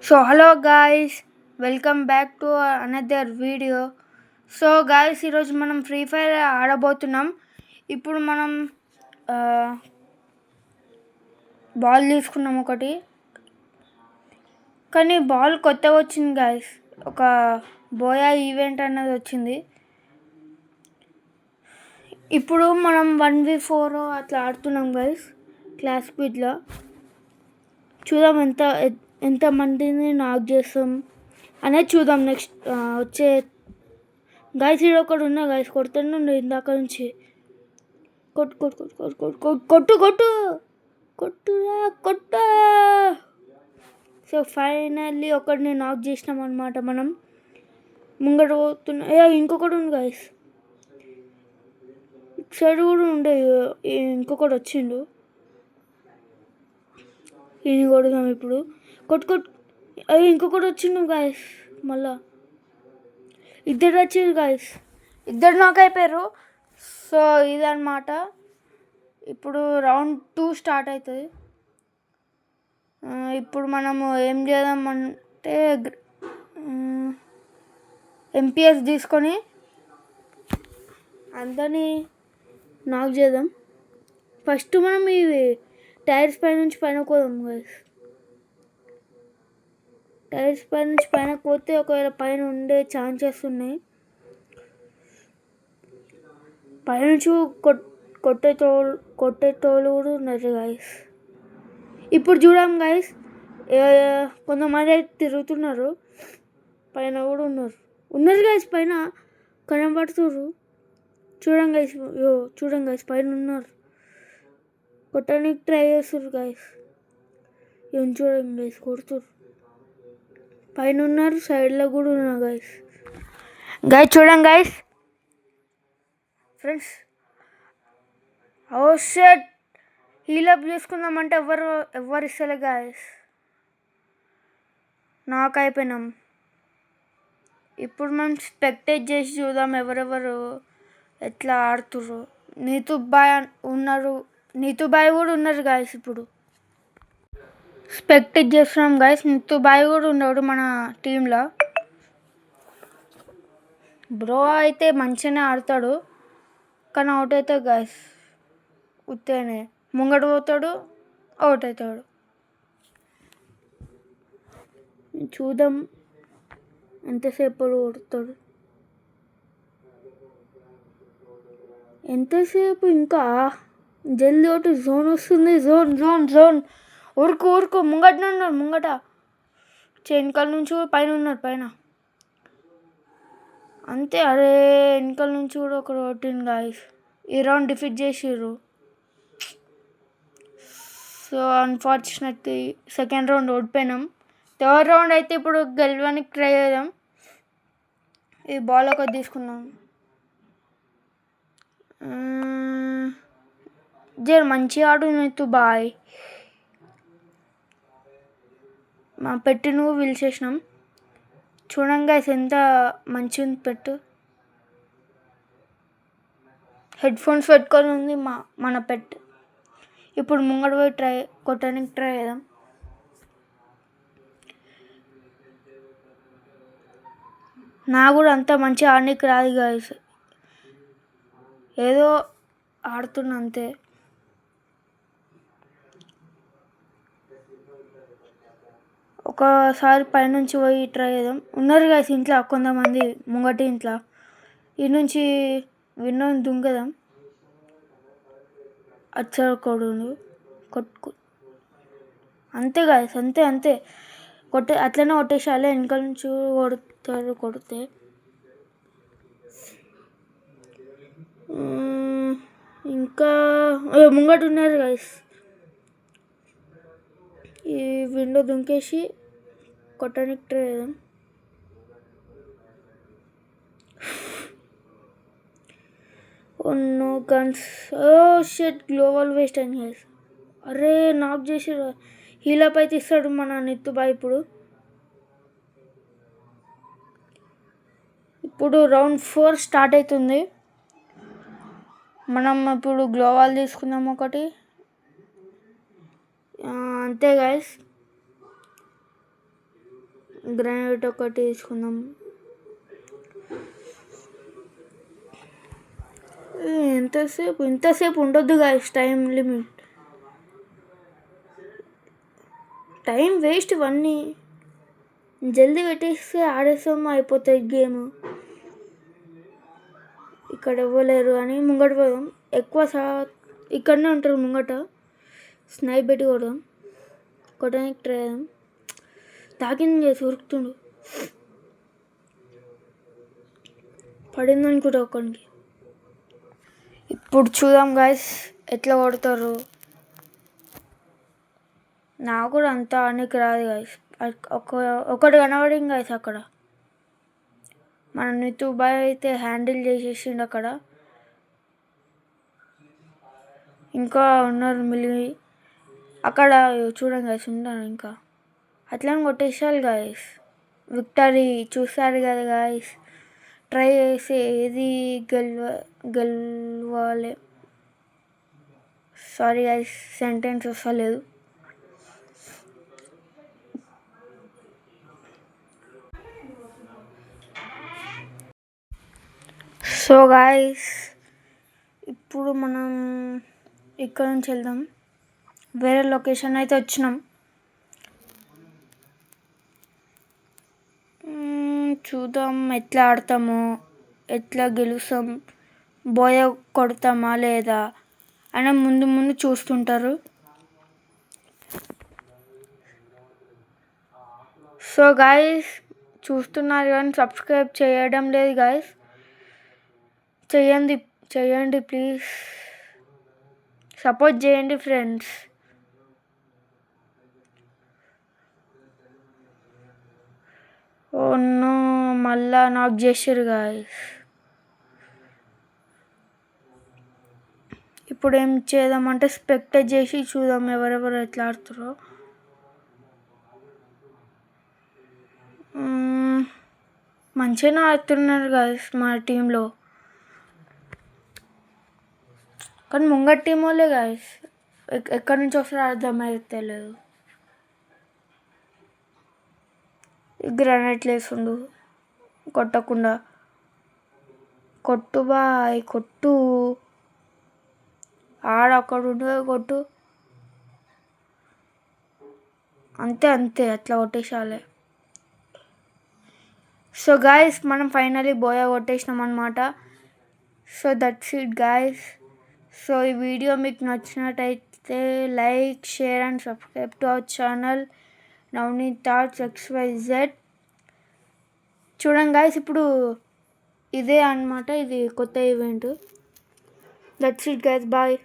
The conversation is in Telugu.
So hello guys, welcome back to another video. So guys, ఈరోజు మనం ఫ్రీ ఫైర్ ఆడబోతున్నాం. ఇప్పుడు మనం బాల్ తీసుకున్నాం ఒకటి, కానీ బాల్ కొత్తగా వచ్చింది గాయ్స్. ఒక బోయా ఈవెంట్ అన్నది వచ్చింది. ఇప్పుడు మనం 1v4 అట్లా ఆడుతున్నాం గాయ్స్, క్లాస్ స్పీడ్లో. చూద్దాం ఎంత మందిని నాక్ చేస్తాం అనేది చూద్దాం. నెక్స్ట్ వచ్చే గాయస్ ఈడ ఒకడు ఉన్నా గాయస్, కొడుతాను ఇందాక నుంచి. కొట్టు కొట్టు కొట్టు కొట్టు కొట్టు కొట్టు కొట్టురా కొట్టు. సో ఫైనల్లీ ఒకడిని నాక్ చేసినాం అనమాట. మనం ముంగట పోతున్నా. ఇంకొకటి ఉంది గాయస్, సైడ్ కూడా ఉండే. ఇంకొకటి వచ్చిండు, ఈయన కొడదాం ఇప్పుడు. కొట్టు కొట్టు. ఇంకొకటి వచ్చిండు గాయస్, మళ్ళా ఇద్దరు వచ్చారు గాయస్, ఇద్దరు నాక్ అయిపోయారు. సో ఇదన్నమాట. ఇప్పుడు రౌండ్ 2 స్టార్ట్ అవుతుంది. ఇప్పుడు మనము ఏం చేద్దామంటే ఎంపీఎస్ తీసుకొని అందరినీ నాక్ చేద్దాం. ఫస్ట్ మనం ఈ టైర్స్ పై నుంచి పైన పోదాం గాయస్. టైర్స్ పై నుంచి పైన పోతే ఒకవేళ పైన ఉండే ఛాన్సెస్ ఉన్నాయి. పైనుంచి కొట్టేటోళ్ళు కూడా ఉన్నారు గాయస్. ఇప్పుడు చూడం గాయస్, కొంతమంది అయితే తిరుగుతున్నారు. పైన కూడా ఉన్నారు గాయస్, పైన కనబడుతున్నారు. చూడండి గాయస్, పైన ఉన్నారు. కొట్టడానికి ట్రై చేస్తారు గాయస్. ఏం చూడండి గాయస్, కొడుతున్నారు. పైన ఉన్నారు, సైడ్లో కూడా ఉన్నారు గాయస్. చూడండి గాయస్ ఫ్రెండ్స్. ఓ షట్, హీలప్ చేసుకుందామంటే ఎవరు ఇస్తలే గాయస్. నాక్ అయిపోయినాం. ఇప్పుడు మనం స్పెక్టేట్ చేసి చూద్దాం ఎవరెవరు ఎట్లా ఆడుతుర్రు. నీతు బాయ్ కూడా ఉన్నారు గాయస్. ఇప్పుడు స్పెక్టేట్ చేస్తున్నాం గాయస్. నీతు బాయ్ కూడా ఉన్నాడు మన టీంలో. బ్రో అయితే మంచిగానే ఆడతాడు, కానీ అవుట్ అవుతాడు గాయస్. ఉత్తేనే ముంగట పోతాడు, అవుట్ అవుతాడు. చూద్దాం ఎంతసేపు కొడతాడు. ఎంతసేపు ఇంకా జల్దీ ఒకటి జోన్ వస్తుంది. జోన్ జోన్ జోన్ ఊరుకు ముంగటనే ఉన్నారు. ముంగట వెనకాల నుంచి పైన ఉన్నారు. పైన అంతే. అరే వెనకాల నుంచి కూడా ఒకరు కొట్టింది గాయస్. ఈ రౌండ్ డిఫీట్ చేసిర్రు. సో అన్ఫార్చునేట్లీ సెకండ్ రౌండ్ ఓడిపోయినాం. థర్డ్ రౌండ్ అయితే ఇప్పుడు గెలవడానికి ట్రై చేద్దాం. ఈ బాల్ ఒకటి తీసుకున్నాం. జర మంచిగా ఆడు నీతు బాయ్. మా పెట్టి నువ్వు పిలిచేసినాం. చూడండి గైస్ ఎంత మంచిగా ఉంది పెట్టు. హెడ్ ఫోన్స్ పెట్టుకొని ఉంది మన పెట్. ఇప్పుడు ముంగడ పోయి కొట్టడానికి ట్రై చేద్దాం. నా కూడా అంత మంచిగా ఆడడానికి రాదు గాయస్, ఏదో ఆడుతున్నా అంతే. ఒకసారి పైనుంచి పోయి ట్రై చేద్దాం. ఉన్నారు గాయస్ ఇంట్లో కొంతమంది, ముంగటి ఇంట్లో. ఈ నుంచి విండోని దుంగదాం. అచ్చకోడు కొట్టు. అంతే గాయస్, అంతే అట్లనే కొట్టేసాలి. వెనకాల నుంచి కొడితే ఇంకా ముంగట ఉన్నారు గాయస్. ఈ విండో దుంకేసి కొట్టడానికి ట్రై చేద్దాం. No guns. Shit, global waste అని గాయస్. అరే నాక్ చేసి హీలప్ అయితే ఇస్తాడు మన నిత్తు బాయ్. ఇప్పుడు రౌండ్ 4 స్టార్ట్ అవుతుంది. మనం ఇప్పుడు గ్లోవాల్ తీసుకుందాం ఒకటి. అంతే గాయస్. గ్రానైట్ ఒకటి తీసుకుందాం. ఇంతసేపు ఉండొద్దు guys, time limit. Time waste ఇవన్నీ. జల్దీ పెట్టేస్తే ఆడేస్తాం, అయిపోతాయి గేమ్. ఇక్కడ ఇవ్వలేరు అని ముంగట పోదాం. ఎక్కువ ఇక్కడనే ఉంటారు ముంగట. స్నైప్ పెట్టి కొడదాం, కొట్టడానికి ట్రై చేద్దాం. తాకింది చేసి ఉరుకుతుండు. పడింది అనుకుంటా ఒక్కడికి. ఇప్పుడు చూద్దాం గాయస్ ఎట్లా కొడతారు. నాకు కూడా అంతా ఆనికి రాదు గాయస్. ఒకటి కనబడింది గాయస్ అక్కడ. మన నితు బాయ్ అయితే హ్యాండిల్ చేసేసిండు అక్కడ. ఇంకా ఉన్నారు మిలిగి అక్కడ. చూడండి గాయస్, ఉంటాను ఇంకా. అట్లనే కొట్టేసాలి గాయస్. విక్టరీ చూసారు కదా గాయస్. ట్రై చేసి ఏది గెలవాలి. సారీ గాయస్, సెంటెన్స్ వస్తలేదు. సో గాయస్, ఇప్పుడు మనం ఇక్కడ నుంచి వెళ్దాం. వేరే లొకేషన్ అయితే వచ్చినాం. చూద్దాం ఎట్లా ఆడతామో, ఎట్లా గెలుస్తాం, బోయ కొడతామా లేదా అని ముందు చూస్తుంటారు. సో గాయస్, చూస్తున్నారు కానీ సబ్స్క్రైబ్ చేయడం లేదు గాయస్. చేయండి ప్లీజ్. సపోర్ట్ చేయండి ఫ్రెండ్స్. ఓన్నో, మళ్ళా నాకు చేసారు గాయస్. ఇప్పుడు ఏం చేద్దామంటే స్పెక్టేట్ చేసి చూద్దాం ఎవరెవరు ఎట్లా ఆడుతారో. మంచిగానే ఆడుతున్నారు గాయస్ మా టీంలో, కానీ ముంగటి టీం వాళ్ళే గాయస్ ఎక్కడి నుంచి వస్తారో అర్థమైతే లేదు. గ్రానైట్లు వేస్తుండు కొట్టకుండా. కొట్టు బాయ్ కొట్టు, ఆడ అక్కడ ఉండదు కొట్టు. అంతే అట్లా కొట్టేసాలి. సో గాయస్, మనం ఫైనలీ బోయా కొట్టేసినాం అనమాట. So that's it guys. So ఈ వీడియో మీకు నచ్చినట్టయితే like, share and subscribe to our channel Navneet thoughts XYZ. చూడండి గాయస్, ఇప్పుడు ఇదే అనమాట, ఇది కొత్త event. That's it guys, bye.